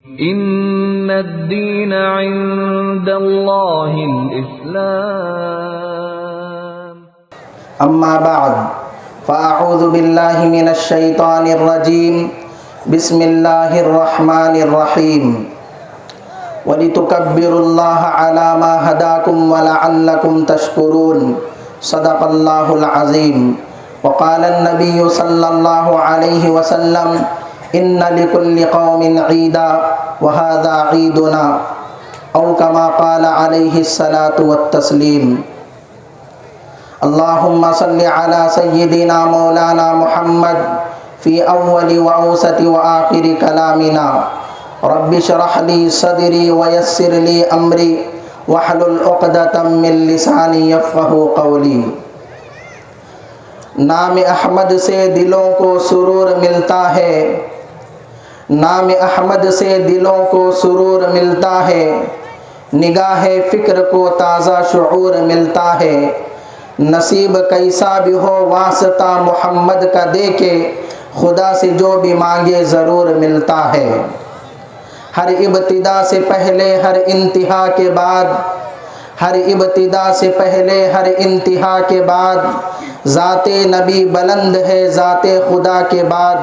إن الدين عند الله الإسلام. أما بعد فأعوذ بالله من الشيطان الرجيم. بسم الله الرحمن الرحيم. وَلِتُكَبِّرُوا اللَّهَ عَلَى مَا هَدَاكُمْ وَلَعَلَّكُمْ تَشْكُرُونَ. صدق الله العظيم. وقال النبي صلى الله عليه وسلم إن لكل قوم عيدا وهذا عيدنا، أو كما قال عليه الصلاة والتسليم. اللهم صل على سيدنا مولانا محمد في أول وأوسط وآخر كلامنا. رب اشرح لي صدري ويسر لي أمري واحلل عقدة من لساني يفقهوا قولي. نام احمد سے دلوں کو سرور ملتا ہے، نام احمد سے دلوں کو سرور ملتا ہے، نگاہ فکر کو تازہ شعور ملتا ہے. نصیب کیسا بھی ہو واسطہ محمد کا دے کے، خدا سے جو بھی مانگے ضرور ملتا ہے. ہر ابتدا سے پہلے ہر انتہا کے بعد، ہر ابتدا سے پہلے ہر انتہا کے بعد، ذات نبی بلند ہے ذات خدا کے بعد.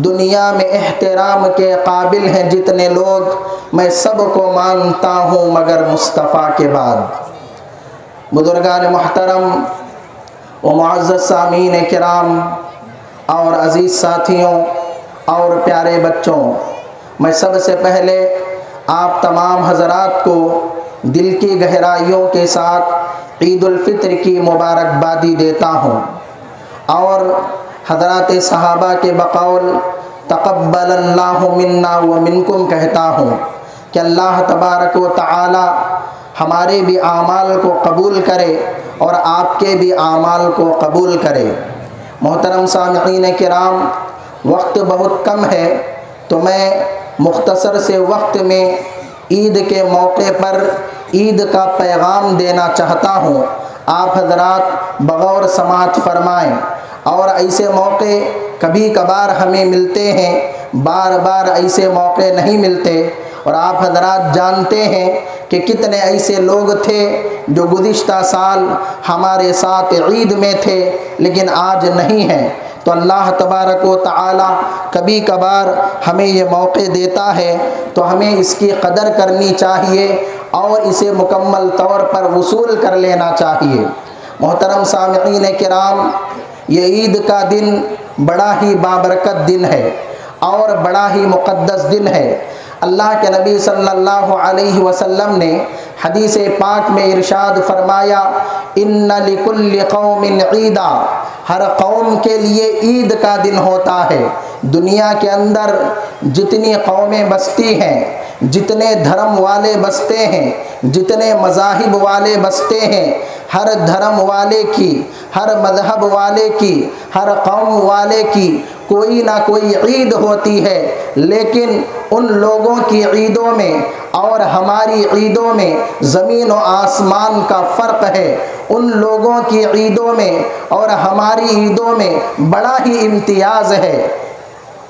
دنیا میں احترام کے قابل ہیں جتنے لوگ، میں سب کو مانتا ہوں مگر مصطفیٰ کے بعد. بزرگان محترم و معزز سامعین کرام اور عزیز ساتھیوں اور پیارے بچوں، میں سب سے پہلے آپ تمام حضرات کو دل کی گہرائیوں کے ساتھ عید الفطر کی مبارکبادی دیتا ہوں، اور حضرات صحابہ کے بقول تقبل اللہ منا و منکم کہتا ہوں کہ اللہ تبارک و تعالی ہمارے بھی اعمال کو قبول کرے اور آپ کے بھی اعمال کو قبول کرے. محترم سامعین کرام، وقت بہت کم ہے تو میں مختصر سے وقت میں عید کے موقع پر عید کا پیغام دینا چاہتا ہوں. آپ حضرات بغور سماعت فرمائیں. اور ایسے موقع کبھی کبھار ہمیں ملتے ہیں، بار بار ایسے موقع نہیں ملتے. اور آپ حضرات جانتے ہیں کہ کتنے ایسے لوگ تھے جو گزشتہ سال ہمارے ساتھ عید میں تھے لیکن آج نہیں ہیں. تو اللہ تبارک و تعالی کبھی کبھار ہمیں یہ موقع دیتا ہے تو ہمیں اس کی قدر کرنی چاہیے اور اسے مکمل طور پر وصول کر لینا چاہیے. محترم سامعین کرام، یہ عید کا دن بڑا ہی بابرکت دن ہے اور بڑا ہی مقدس دن ہے. اللہ کے نبی صلی اللہ علیہ وسلم نے حدیث پاک میں ارشاد فرمایا ان لکل قوم عیدا، ہر قوم کے لیے عید کا دن ہوتا ہے. دنیا کے اندر جتنی قومیں بستی ہیں، جتنے دھرم والے بستے ہیں، جتنے مذاہب والے بستے ہیں، ہر دھرم والے کی، ہر مذہب والے کی، ہر قوم والے کی کوئی نہ کوئی عید ہوتی ہے. لیکن ان لوگوں کی عیدوں میں اور ہماری عیدوں میں زمین و آسمان کا فرق ہے. ان لوگوں کی عیدوں میں اور ہماری عیدوں میں بڑا ہی امتیاز ہے.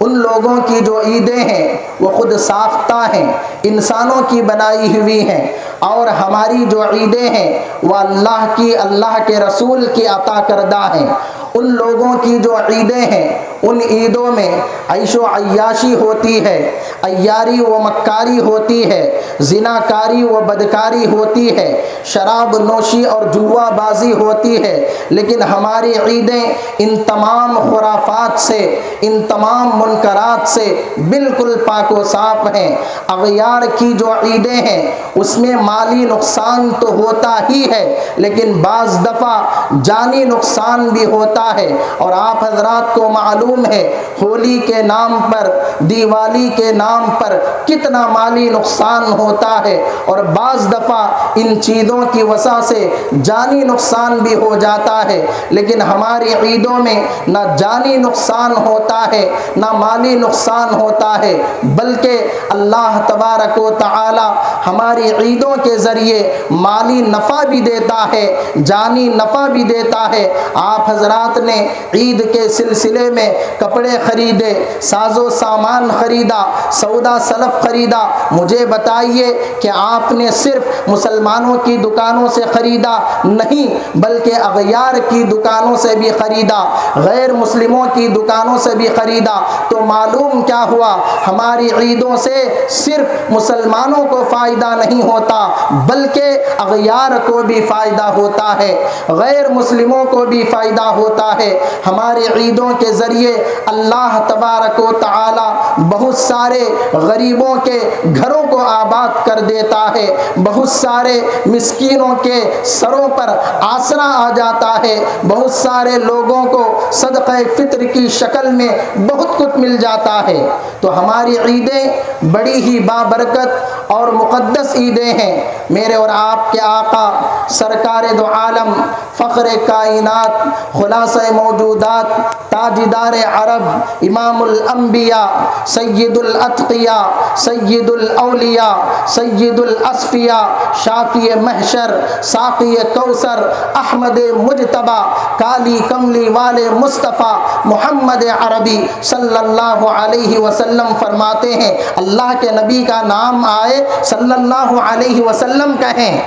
ان لوگوں کی جو عیدیں ہیں وہ خود ساختہ ہیں، انسانوں کی بنائی ہوئی ہیں، اور ہماری جو عیدیں ہیں وہ اللہ کی، اللہ کے رسول کی عطا کردہ ہیں. ان لوگوں کی جو عیدیں ہیں ان عیدوں میں عیش و عیاشی ہوتی ہے، عیاری و مکاری ہوتی ہے، زناکاری و بدکاری ہوتی ہے، شراب نوشی اور جوا بازی ہوتی ہے. لیکن ہماری عیدیں ان تمام خرافات سے، ان تمام منکرات سے بالکل پاک و صاف ہیں. اغیار کی جو عیدیں ہیں اس میں مالی نقصان تو ہوتا ہی ہے لیکن بعض دفعہ جانی نقصان بھی ہوتا ہے. اور آپ حضرات کو معلوم ہے ہولی کے نام پر، دیوالی کے نام پر کتنا مالی نقصان ہو ہوتا ہے اور بعض دفعہ ان چیزوں کی وجہ سے جانی نقصان بھی ہو جاتا ہے، لیکن ہماری عیدوں میں نہ جانی نقصان ہوتا ہے نہ مالی نقصان ہوتا ہے، بلکہ اللہ تبارک و تعالی ہماری عیدوں کے ذریعے مالی نفع بھی دیتا ہے، جانی نفع بھی دیتا ہے۔ آپ حضرات نے عید کے سلسلے میں کپڑے خریدے، ساز و سامان خریدا، سودا سلف خریدا، مجھے بتائیے کہ آپ نے صرف مسلمانوں کی دکانوں سے خریدا نہیں، بلکہ اغیار کی دکانوں سے بھی خریدا، غیر مسلموں کی دکانوں سے بھی خریدا، تو معلوم کیا ہوا؟ ہماری عیدوں سے صرف مسلمانوں کو فائدہ نہیں ہوتا بلکہ اغیار کو بھی فائدہ ہوتا ہے، غیر مسلموں کو بھی فائدہ ہوتا ہے۔ ہماری عیدوں کے ذریعے اللہ تبارک و تعالی بہت سارے غریبوں کے گھروں کو آباد کر دیتا ہے، بہت سارے مسکینوں کے سروں پر آسرا آ جاتا ہے، بہت سارے لوگوں کو صدقہ فطر کی شکل میں بہت کچھ مل جاتا ہے۔ تو ہماری عیدیں بڑی ہی بابرکت اور مقدس عیدیں ہیں۔ میرے اور آپ کے آقا سرکار دو عالم، فخر کائنات، خلاصہ موجودات، تاجدار عرب، امام الانبیاء، سید الاتقیاء، سید الاولیاء، سید الاصفیاء، شافی محشر، ساقی کوثر، احمد مجتبی، کالی کملی والے مصطفیٰ محمد عربی صلی اللہ علیہ وسلم فرماتے ہیں، اللہ کے نبی کا نام آئے صلی اللہ علیہ وسلم کہیں۔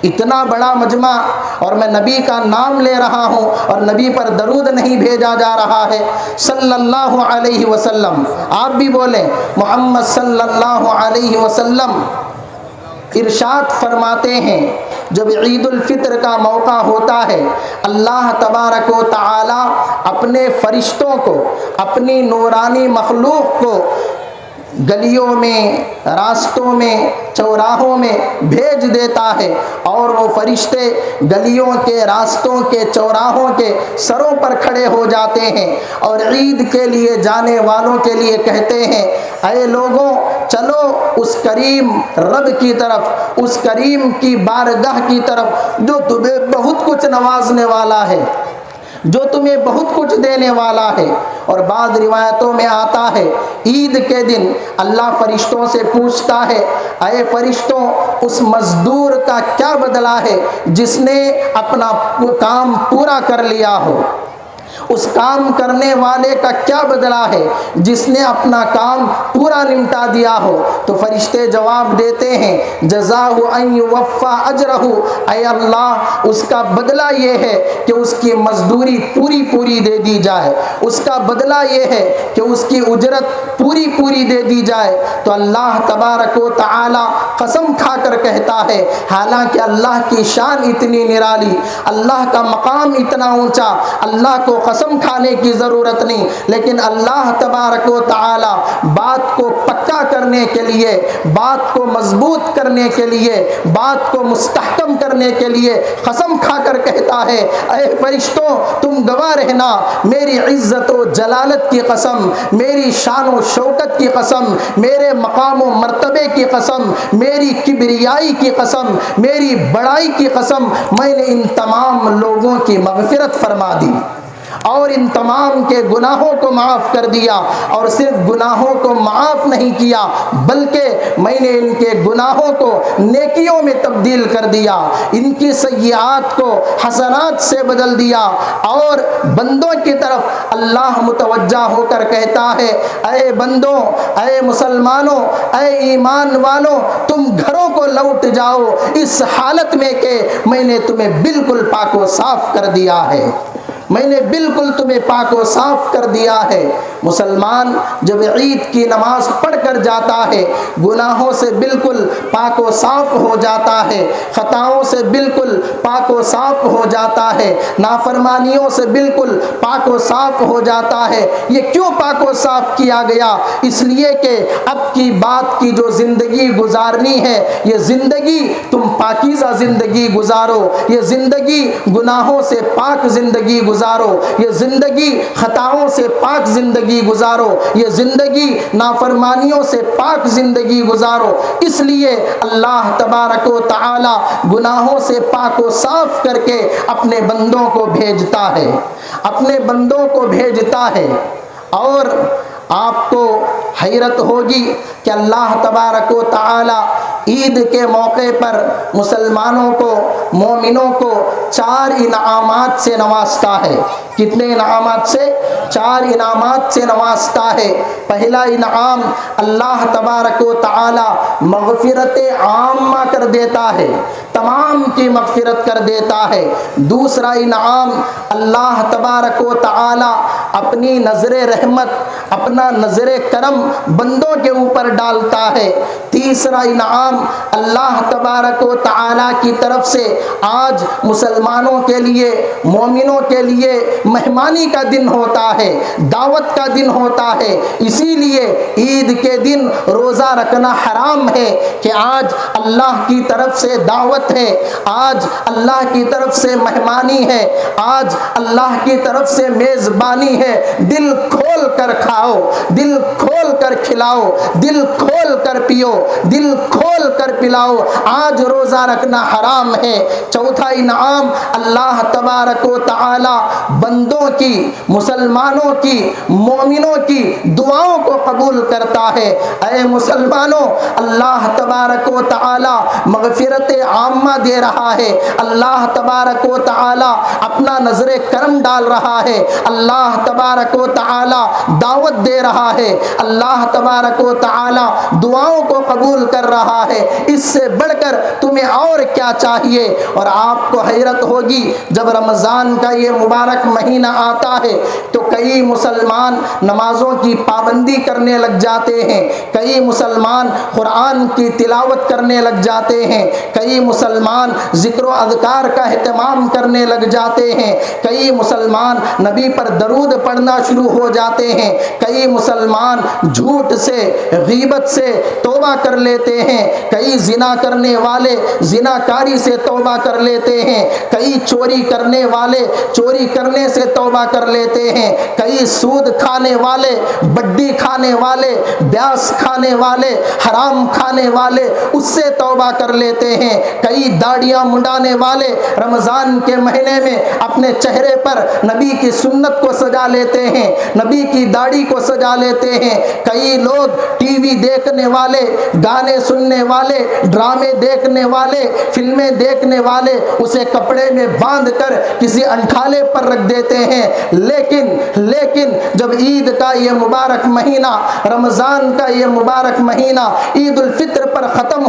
اتنا بڑا مجمع اور میں نبی کا نام لے رہا ہوں اور نبی پر درود نہیں بھیجا جا رہا ہے صلی اللہ علیہ وسلم۔ آپ بھی بولیں محمد صلی اللہ علیہ وسلم۔ ارشاد فرماتے ہیں جب عید الفطر کا موقع ہوتا ہے، اللہ تبارک و تعالی اپنے فرشتوں کو، اپنی نورانی مخلوق کو گلیوں میں، راستوں میں، چوراہوں میں بھیج دیتا ہے، اور وہ فرشتے گلیوں کے، راستوں کے، چوراہوں کے سروں پر کھڑے ہو جاتے ہیں اور عید کے لیے جانے والوں کے لیے کہتے ہیں، اے لوگوں چلو اس کریم رب کی طرف، اس کریم کی بارگاہ کی طرف جو تمہیں بہت کچھ نوازنے والا ہے، جو تمہیں بہت کچھ دینے والا ہے۔ اور بعض روایتوں میں آتا ہے عید کے دن اللہ فرشتوں سے پوچھتا ہے، اے فرشتوں اس مزدور کا کیا بدلہ ہے جس نے اپنا کام پورا کر لیا ہو؟ اس کام کرنے والے کا کیا بدلہ ہے جس نے اپنا کام پورا نمٹا دیا ہو؟ تو فرشتے جواب دیتے ہیں، جزاہ ان یوفا اجرہ، اے اللہ اس کا بدلہ یہ ہے کہ اس کی مزدوری پوری پوری دے دی جائے، اس کا بدلہ یہ ہے کہ اس کی اجرت پوری پوری دے دی جائے۔ تو اللہ تبارک و تعالی قسم کھا کر کہتا ہے، حالانکہ اللہ کی شان اتنی نرالی، اللہ کا مقام اتنا اونچا، اللہ کو قسم کھانے کی ضرورت نہیں، لیکن اللہ تبارک و تعالی بات کو پکا کرنے کے لیے، بات کو مضبوط کرنے کے لیے، بات کو مستحکم کرنے کے لیے قسم کھا کر کہتا ہے، اے فرشتوں تم گواہ رہنا، میری عزت و جلالت کی قسم، میری شان و شوکت کی قسم، میرے مقام و مرتبے کی قسم، میری کبریائی کی قسم، میری بڑائی کی قسم، میں نے ان تمام لوگوں کی مغفرت فرما دی اور ان تمام کے گناہوں کو معاف کر دیا، اور صرف گناہوں کو معاف نہیں کیا بلکہ میں نے ان کے گناہوں کو نیکیوں میں تبدیل کر دیا، ان کی سیئات کو حسنات سے بدل دیا، اور بندوں کی طرف اللہ متوجہ ہو کر کہتا ہے، اے بندوں، اے مسلمانوں، اے ایمان والوں، تم گھروں کو لوٹ جاؤ اس حالت میں کہ میں نے تمہیں بالکل پاک و صاف کر دیا ہے، میں نے بالکل تمہیں پاک و صاف کر دیا ہے۔ مسلمان جب عید کی نماز پڑھ کر جاتا ہے گناہوں سے بالکل پاک و صاف ہو جاتا ہے، خطاؤں سے بالکل پاک و صاف ہو جاتا ہے، نافرمانیوں سے بالکل پاک و صاف ہو جاتا ہے۔ یہ کیوں پاک و صاف کیا گیا؟ اس لیے کہ اب کی بات کی جو زندگی گزارنی ہے، یہ زندگی تم پاکیزہ زندگی گزارو، یہ زندگی گناہوں سے پاک زندگی گزارو۔ گزارو، یہ زندگی خطاؤں سے پاک زندگی گزارو، یہ زندگی نافرمانیوں سے پاک زندگی گزارو۔ اس لیے اللہ تبارک و تعالی گناہوں سے پاک و صاف کر کے اپنے بندوں کو بھیجتا ہے، اپنے بندوں کو بھیجتا ہے۔ اور آپ کو حیرت ہوگی کہ اللہ تبارک و تعالی عید کے موقع پر مسلمانوں کو، مومنوں کو 4 انعامات سے نوازتا ہے۔ کتنے انعامات سے؟ 4 انعامات سے نوازتا ہے۔ پہلا انعام اللہ تبارک و تعالی مغفرت عامہ کر دیتا ہے، تمام کی مغفرت کر دیتا ہے۔ دوسرا انعام اللہ تبارک و تعالی اپنی نظر رحمت، اپنا نظر کرم بندوں کے اوپر ڈالتا ہے۔ تیسرا انعام اللہ تبارک و تعالی کی طرف سے آج مسلمانوں کے لیے، مومنوں کے لیے مہمانی کا دن ہوتا ہے، دعوت کا دن ہوتا ہے۔ اسی لیے عید کے دن روزہ رکھنا حرام ہے کہ آج اللہ کی طرف سے دعوت ہے، آج اللہ کی طرف سے مہمانی ہے، آج اللہ کی طرف سے میزبانی ہے۔ دل کھول کر کھاؤ، دل کھول کر کھلاؤ، دل کھول کر پیو، دل کھول کر پلاؤ۔ آج روزہ رکھنا حرام ہے۔ چوتھا انعام اللہ تبارک و تعالی بندوں کی، مسلمانوں کی، مومنوں کی دعاؤں کو قبول کرتا ہے۔ اے مسلمانوں، اللہ تبارک و تعالی مغفرت عامہ دے رہا ہے، اللہ تبارک و تعالی اپنا نظر کرم ڈال رہا ہے، اللہ تبارک و تعالی دعوت دے رہا ہے، اللہ تبارک و تعالی دعاؤں کو قبول کر رہا ہے۔ اس سے بڑھ کر تمہیں اور کیا چاہیے؟ اور آپ کو حیرت ہوگی جب رمضان کا یہ مبارک مہینہ آتا ہے تو کئی مسلمان نمازوں کی پابندی کرنے لگ جاتے ہیں، کئی مسلمان قرآن کی تلاوت کرنے لگ جاتے ہیں، کئی مسلمان ذکر و اذکار کا اہتمام کرنے لگ جاتے ہیں، کئی مسلمان نبی پر درود پڑھنا شروع ہو جاتے ہیں، کئی مسلمان جھوٹ سے، غیبت سے توبہ کر لیتے ہیں، کئی زنا کرنے والے زناکاری سے توبہ کر لیتے ہیں، کئی چوری کرنے والے چوری کرنے سے توبہ کر لیتے ہیں، کئی سود کھانے والے، بڈی کھانے والے، بیاس کھانے والے، حرام کھانے والے اس سے توبہ کر لیتے ہیں، کئی داڑیاں منڈانے والے رمضان کے مہینے میں اپنے چہرے پر نبی کی سنت کو سجا لیتے ہیں، نبی کی داڑھی کو سجا لیتے ہیں، کئی لوگ ٹی وی دیکھنے والے، گانے سننے والے، ڈرامے دیکھنے والے، فلمیں دیکھنے والے اسے کپڑے میں باندھ کر کسی انٹھالے پر رکھ دیتے ہیں۔ لیکن جب عید کا یہ مبارک مہینہ، رمضان کا یہ مبارک مہینہ عید الفطر پر ختم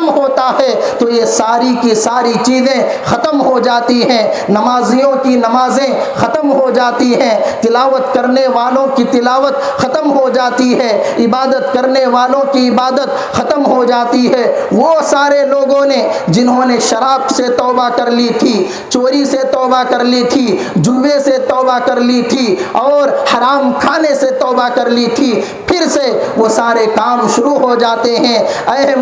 ہوتا ہے تو یہ ساری کی ساری چیزیں ختم ہو جاتی ہیں۔ نمازیوں کی نمازیں ختم ہو جاتی ہیں، تلاوت کرنے والوں کی تلاوت ختم ہو جاتی ہے، عبادت کرنے والوں کی عبادت ختم ہو جاتی ہے۔ وہ سارے لوگوں نے جنہوں نے شراب سے توبہ کر لی تھی، چوری سے توبہ کر لی تھی، جوے سے توبہ کر لی تھی اور حرام کھانے سے توبہ کر لی تھی، پھر سے وہ سارے کام شروع ہو جاتے ہیں۔ اے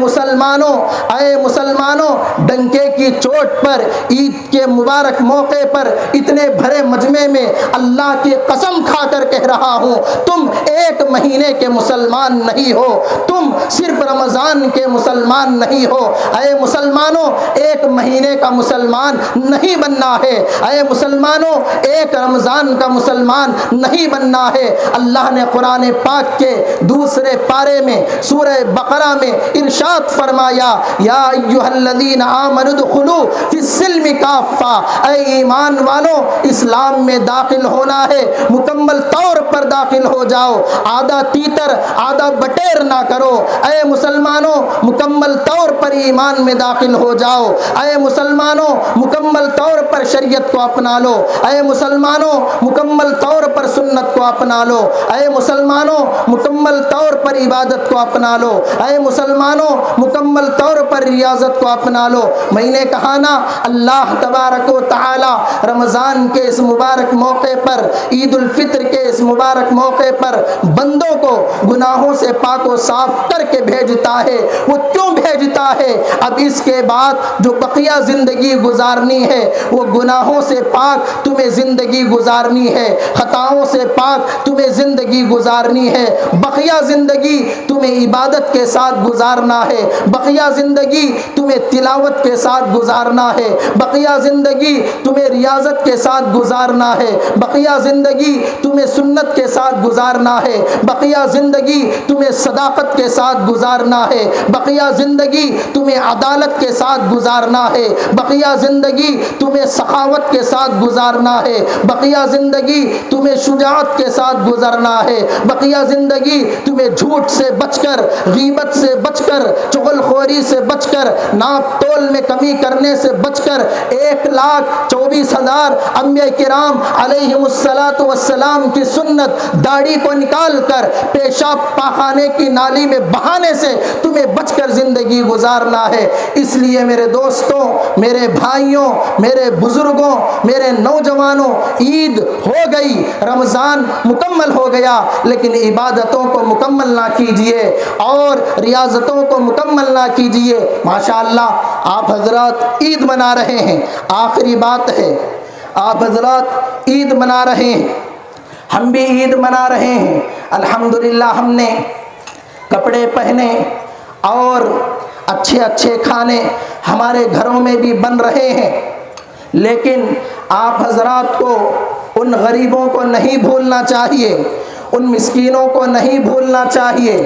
مسلمانوں، ڈنکے کی چوٹ پر عید کے مبارک موقع پر اتنے بھرے مجمع میں اللہ کی قسم کھا کر کہہ رہا ہوں، تم ایک مہینے کے مسلمان نہیں ہو، تم صرف رمضان کے مسلمان نہیں ہو۔ اے مسلمانوں، ایک مہینے کا مسلمان نہیں بننا ہے، اے مسلمانوں، ایک رمضان کا مسلمان نہیں بننا ہے۔ اللہ نے قرآن پاک کے دوسرے پارے میں سورہ بقرہ میں ارشاد فرمایا، یا ایھا الذین آمنوا ادخلوا فی السلم کافہ، اے ایمان والو، اسلام میں داخل ہونا ہے، مکمل طور پر داخل ہو جاؤ، آدھا تیتر آدھا بٹیر نہ کرو۔ اے مسلمانوں، مکمل طور پر ایمان میں داخل ہو جاؤ، اے مسلمانوں، مکمل طور پر شریعت کو اپنا لو، اے مسلمانوں، مکمل طور پر سنت کو اپنا لو، اے مسلمانوں، مکمل طور پر عبادت کو اپنا لو، اے مسلمانوں، مکمل طور پر ریاضت کو اپنا لو۔ میں نے کہا نا، اللہ تبارک و تعالی رمضان کے اس مبارک موقع پر، عید الفطر کے اس مبارک موقع پر بندوں کو گناہوں سے پاک و صاف کر کے بھیجتا ہے۔ وہ کیوں بھیجتا ہے اب اس کے بعد جو بقیہ زندگی گزارنی ہے وہ گناہوں سے پاک تمہیں زندگی گزارنی ہے، خطاؤں سے پاک تمہیں زندگی گزارنی ہے، بقیہ زندگی تمہیں عبادت کے ساتھ گزارنا ہے، بقیہ زندگی تمہیں تلاوت کے ساتھ گزارنا ہے، بقیہ زندگی تمہیں ریاضت کے ساتھ گزارنا ہے، بقیہ زندگی تمہیں سنت کے ساتھ گزارنا ہے، بقیہ زندگی تمہیں صداقت کے ساتھ گزارنا ہے، بقیہ زندگی تمہیں عدالت کے ساتھ گزارنا ہے، بقیہ زندگی تمہیں سخاوت کے ساتھ گزارنا ہے، بقیہ زندگی تمہیں شجاعت کے ساتھ گزرنا ہے، بقیہ زندگی تمہیں جھوٹ سے بچ کر، غیبت سے بچ کر، چغل خوری سے بچ کر، ناپ تول میں کمی کرنے سے بچ کر 1,24,000 انبیاء کرام علیہم السلام کی سنت داڑھی کو نکال کر پیشاب پاخانے کی نالی میں بہانے سے تمہیں بچ کر زندگی گزارنا ہے۔ اس لیے میرے دوستوں، میرے بھائیوں، میرے بزرگوں، میرے نوجوانوں، عید ہو گئی، رمضان مکمل ہو گیا، لیکن عبادتوں کو مکمل نہ کیجئے اور ریاضتوں کو مکمل نہ کیجئے۔ ماشاءاللہ آپ حضرات عید منا رہے ہیں، آخری بات ہے، آپ حضرات عید منا رہے ہیں، ہم بھی عید منا رہے ہیں، الحمدللہ ہم نے کپڑے پہنے اور اچھے اچھے کھانے ہمارے گھروں میں بھی بن رہے ہیں، لیکن آپ حضرات کو ان غریبوں کو نہیں بھولنا چاہیے، ان مسکینوں کو نہیں بھولنا چاہیے،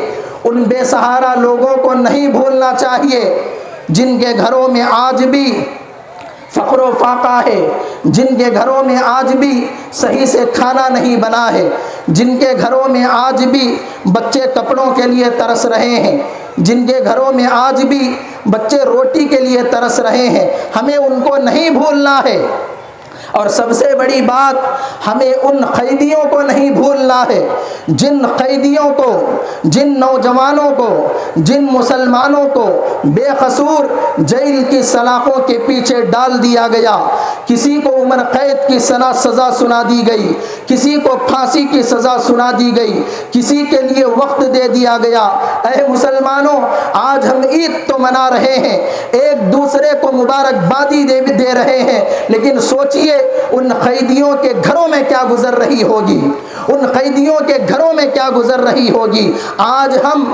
ان بے سہارا لوگوں کو نہیں بھولنا چاہیے جن کے گھروں میں آج بھی فقر و فاقہ ہے، جن کے گھروں میں آج بھی صحیح سے کھانا نہیں بنا ہے، جن کے گھروں میں آج بھی بچے کپڑوں کے لیے ترس رہے ہیں، جن کے گھروں میں آج بھی بچے روٹی کے لیے ترس رہے ہیں، ہمیں ان کو نہیں بھولنا ہے۔ اور سب سے بڑی بات، ہمیں ان قیدیوں کو نہیں بھولنا ہے، جن قیدیوں کو، جن نوجوانوں کو، جن مسلمانوں کو بے قصور جیل کی سلاخوں کے پیچھے ڈال دیا گیا، کسی کو عمر قید کی سزا سنا دی گئی، کسی کو پھانسی کی سزا سنا دی گئی، کسی کے لیے وقت دے دیا گیا۔ اے مسلمانوں، آج ہم عید تو منا رہے ہیں، ایک دوسرے کو مبارکبادی دے رہے ہیں، لیکن سوچئے ان قیدیوں کے گھروں میں کیا گزر رہی ہوگی، ان قیدیوں کے گھروں میں کیا گزر رہی ہوگی۔ آج ہم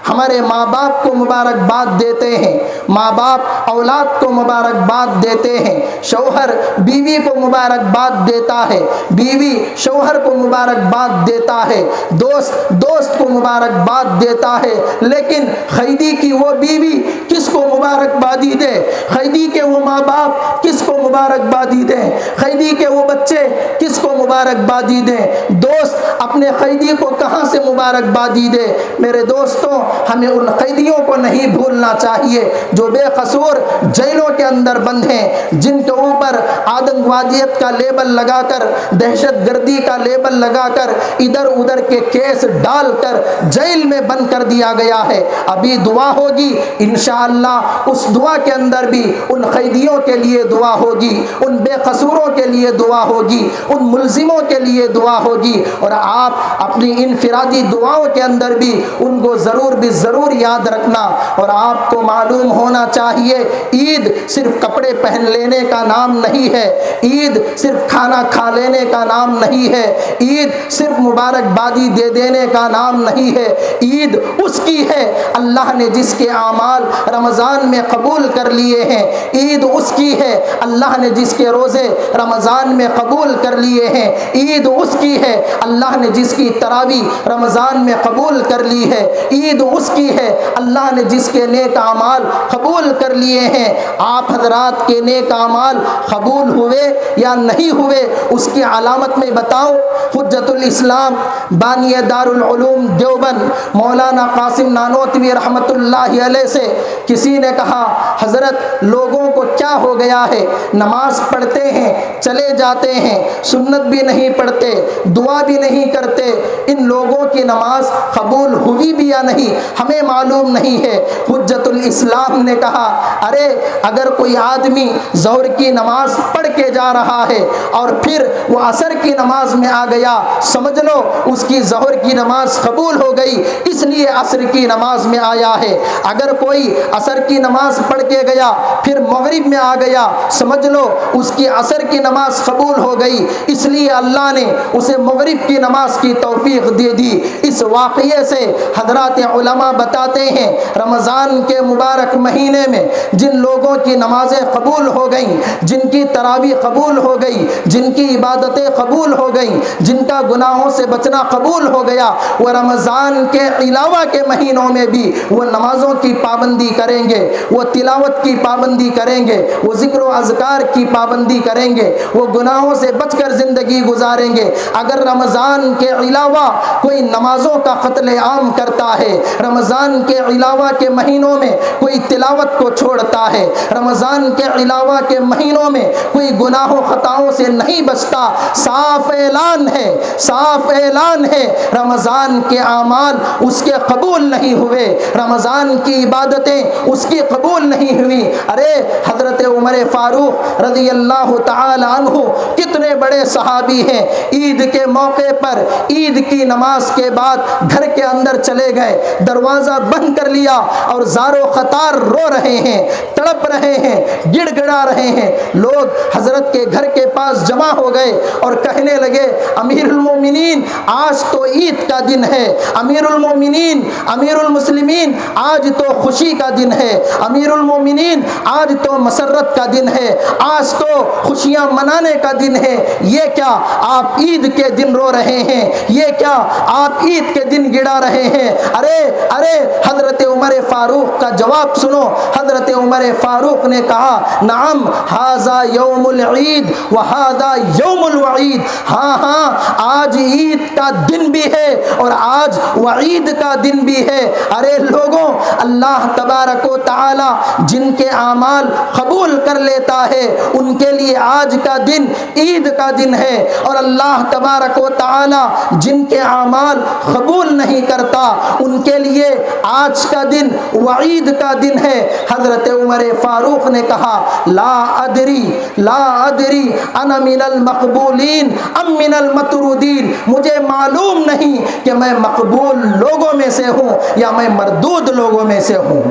ہمارے ماں باپ کو مبارکباد دیتے ہیں، ماں باپ اولاد کو مبارکباد دیتے ہیں، شوہر بیوی کو مبارکباد دیتا ہے، بیوی شوہر کو مبارکباد دیتا ہے، دوست دوست کو مبارکباد دیتا ہے، لیکن قیدی کی وہ بیوی کس کو مبارکبادی دے، قیدی کے وہ ماں باپ کس کو مبارکبادی دیں، قیدی کے وہ بچے کس کو مبارکبادی دیں، دوست اپنے قیدی کو کہاں سے مبارکبادی دے۔ میرے دوستوں، ہمیں ان قیدیوں کو نہیں بھولنا چاہیے جو بے قصور جیلوں کے اندر بند ہیں، جن کے اوپر آتنکوادیت کا لیبل لگا کر، دہشت گردی کا لیبل لگا کر، ادھر ادھر کے کیس ڈال کر جیل میں بند کر دیا گیا ہے۔ ابھی دعا ہوگی انشاءاللہ، اس دعا کے اندر بھی ان قیدیوں کے لیے دعا ہوگی، ان بے قصوروں کے لیے دعا ہوگی، ان ملزموں کے لیے دعا ہوگی، اور آپ اپنی انفرادی دعاؤں کے اندر بھی ان کو ضرور یاد رکھنا۔ اور آپ کو معلوم ہونا چاہیے، عید صرف کپڑے پہن لینے کا نام نہیں ہے، عید صرف کھانا کھا لینے کا نام نہیں ہے، عید صرف مبارکبادی دے دینے کا نام نہیں ہے، عید اس کی ہے اللہ نے جس کے اعمال رمضان میں قبول کر لیے ہیں، عید اس کی ہے اللہ نے جس کے روزے رمضان میں قبول کر لیے ہیں، عید اس کی ہے اللہ نے جس کی تراویح رمضان میں قبول کر لی ہے، عید اس کی ہے اللہ نے جس کے نیک اعمال قبول کر لیے ہیں۔ آپ حضرات کے نیک اعمال قبول ہوئے یا نہیں ہوئے، اس کی علامت میں بتاؤں، حجت الاسلام بانی دارالعلوم دیوبند مولانا قاسم نانوتوی رحمۃ اللہ علیہ سے کسی نے کہا، حضرت لوگوں کو کیا ہو گیا ہے، نماز پڑھتے ہیں چلے جاتے ہیں، سنت بھی نہیں پڑھتے، دعا بھی نہیں کرتے، ان لوگوں کی نماز قبول ہوئی بھی یا نہیں ہمیں معلوم نہیں ہے۔ حجت الاسلام نے کہا ارے اگر کوئی آدمی ظہر کی نماز پڑھ کے جا رہا ہے اور پھر وہ عصر کی نماز میں آ گیا، سمجھ لو اس کی ظہر کی نماز قبول ہو گئی، اس لیے عصر کی نماز میں آیا ہے۔ اگر کوئی عصر کی نماز پڑھ کے گیا پھر مغرب میں آ گیا، سمجھ لو اس کی عصر کی نماز قبول ہو گئی، اس لیے اللہ نے اسے مغرب کی نماز کی توفیق دے دی۔ اس واقعے سے حضرات علماء بتاتے ہیں رمضان کے مبارک مہینے میں جن لوگوں کی نمازیں قبول ہو گئیں، جن کی تراویح قبول ہو گئی، جن کی عبادتیں قبول ہو گئیں، جن کا گناہوں سے بچنا قبول ہو گیا، وہ رمضان کے علاوہ کے مہینوں میں بھی وہ نمازوں کی پابندی کریں گے، وہ تلاوت کی پابندی کریں گے، وہ ذکر و اذکار کی پابندی کریں گے، وہ گناہوں سے بچ کر زندگی گزاریں گے۔ اگر رمضان کے علاوہ کوئی نمازوں کا قتل عام کرتا ہے، رمضان کے علاوہ کے مہینوں میں کوئی تلاوت کو چھوڑتا ہے، رمضان کے علاوہ کے مہینوں میں کوئی گناہوں خطاؤں سے نہیں بچتا، صاف اعلان ہے، صاف اعلان ہے رمضان کے اعمال اس کے قبول نہیں ہوئے، رمضان کی عبادتیں اس کی قبول نہیں ہوئی۔ ارے حضرت عمر فاروق رضی اللہ تعالی عنہ کتنے بڑے صحابی ہیں، عید کے موقع پر عید کی نماز کے بعد گھر کے اندر چلے گئے، دروازہ بند کر لیا اور زار و قطار رو رہے ہیں، تڑپ رہے ہیں، گڑ گڑا رہے ہیں۔ لوگ حضرت کے گھر کے پاس جمع ہو گئے اور کہنے لگے امیر المومنین آج تو عید کا دن ہے، امیر المومنین، امیر المسلمین آج تو خوشی کا دن ہے، امیر المومنین آج تو مسرت کا دن ہے، آج تو خوشیاں منانے کا دن ہے، یہ کیا آپ عید کے دن رو رہے ہیں، یہ کیا آپ عید کے دن گڑا رہے ہیں؟ ارے ارے حضرت عمر فاروق کا جواب سنو۔ حضرت عمر فاروق نے کہا نعم ھذا یوم العید وھذا یوم الوعید، ہاں ہاں آج عید کا دن بھی ہے اور آج وعید کا دن بھی ہے۔ ارے لوگوں، اللہ تبارک و تعالی جن کے اعمال قبول کر لیتا ہے ان کے لیے آج کا دن عید کا دن ہے، اور اللہ تبارک و تعالی جن کے اعمال قبول نہیں کرتا ان کے لیے آج کا دن وعید کا دن ہے۔ حضرت عمر فاروق نے کہا لا ادری لا ادری انا من المقبولین ام من المطرودین، مجھے معلوم نہیں کہ میں مقبول لوگوں میں سے ہوں یا میں مردود لوگوں میں سے ہوں۔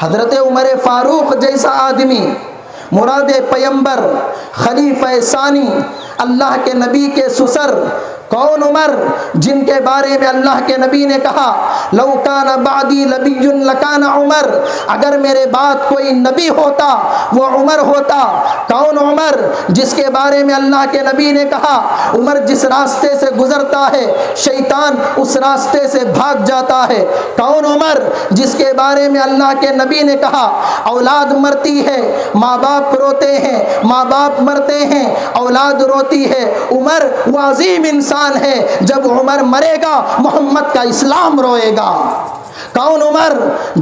حضرت عمر فاروق جیسا آدمی، مراد پیمبر، خلیفہ ثانی، اللہ کے نبی کے سسر، کون عمر جن کے بارے میں اللہ کے نبی نے کہا لو کان بعدی نبی لکان عمر، اگر میرے بعد کوئی نبی ہوتا وہ عمر ہوتا۔ کون عمر جس کے بارے میں اللہ کے نبی نے کہا عمر جس راستے سے گزرتا ہے شیطان اس راستے سے بھاگ جاتا ہے۔ کون عمر جس کے بارے میں اللہ کے نبی نے کہا اولاد مرتی ہے، ماں باپ روتے ہیں، ماں باپ مرتے ہیں، اولاد روتی ہے، عمر وہ عظیم انسان ہے، جب عمر مرے گا محمد کا اسلام روئے گا۔ کون عمر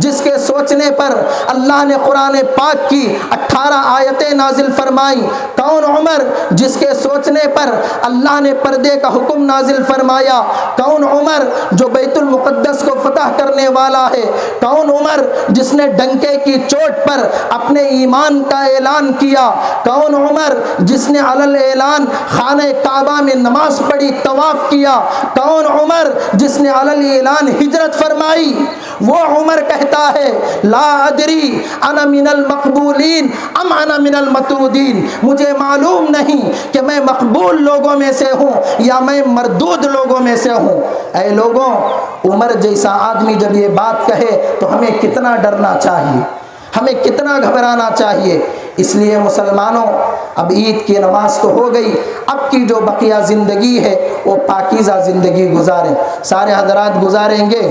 جس کے سوچنے پر اللہ نے قرآن پاک کی 18 آیتیں نازل فرمائی؟ کون عمر جس کے سوچنے پر اللہ نے پردے کا حکم نازل فرمایا؟ کون عمر جو بیت المقدس کو فتح کرنے والا ہے؟ کون عمر جس نے ڈنکے کی چوٹ پر اپنے ایمان کا اعلان کیا؟ کون عمر جس نے علل اعلان خانہ کعبہ میں نماز پڑھی، طواف کیا؟ کون عمر جس نے علل اعلان ہجرت فرمائی؟ وہ عمر کہتا ہے لا ادری انا من المقبولین ام انا من المطرودین، مجھے معلوم نہیں کہ میں مقبول لوگوں میں سے ہوں یا میں مردود لوگوں میں سے ہوں۔ اے لوگوں، عمر جیسا آدمی جب یہ بات کہے تو ہمیں کتنا ڈرنا چاہیے، ہمیں کتنا گھبرانا چاہیے۔ اس لیے مسلمانوں، اب عید کی نماز تو ہو گئی، اب کی جو بقیہ زندگی ہے وہ پاکیزہ زندگی گزاریں۔ سارے حضرات گزاریں گے؟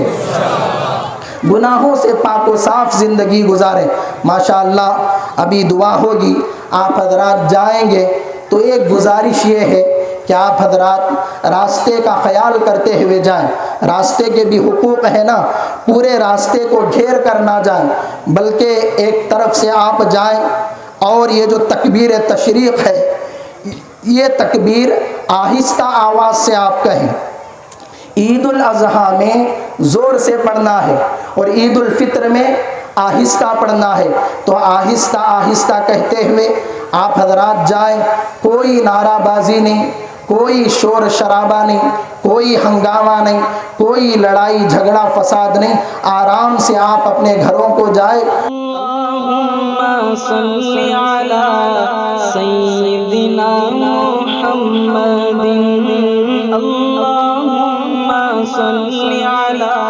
گناہوں سے پاک و صاف زندگی گزاریں۔ ماشاءاللہ ابھی دعا ہوگی، آپ حضرات جائیں گے تو ایک گزارش یہ ہے کہ آپ حضرات راستے کا خیال کرتے ہوئے جائیں۔ راستے کے بھی حقوق ہیں نا، پورے راستے کو گھیر کر نہ جائیں، بلکہ ایک طرف سے آپ جائیں، اور یہ جو تکبیر تشریق ہے یہ تکبیر آہستہ آواز سے آپ کہیں۔ عید الاضحیٰ میں زور سے پڑھنا ہے اور عید الفطر میں آہستہ پڑھنا ہے تو آہستہ آہستہ کہتے ہوئے آپ حضرات جائیں، کوئی نعرہ بازی نہیں، کوئی شور شرابہ نہیں، کوئی ہنگامہ نہیں، کوئی لڑائی جھگڑا فساد نہیں، آرام سے آپ اپنے گھروں کو جائیں۔ اللہم صلی علی سیدنا محمد، اللہم صلی علی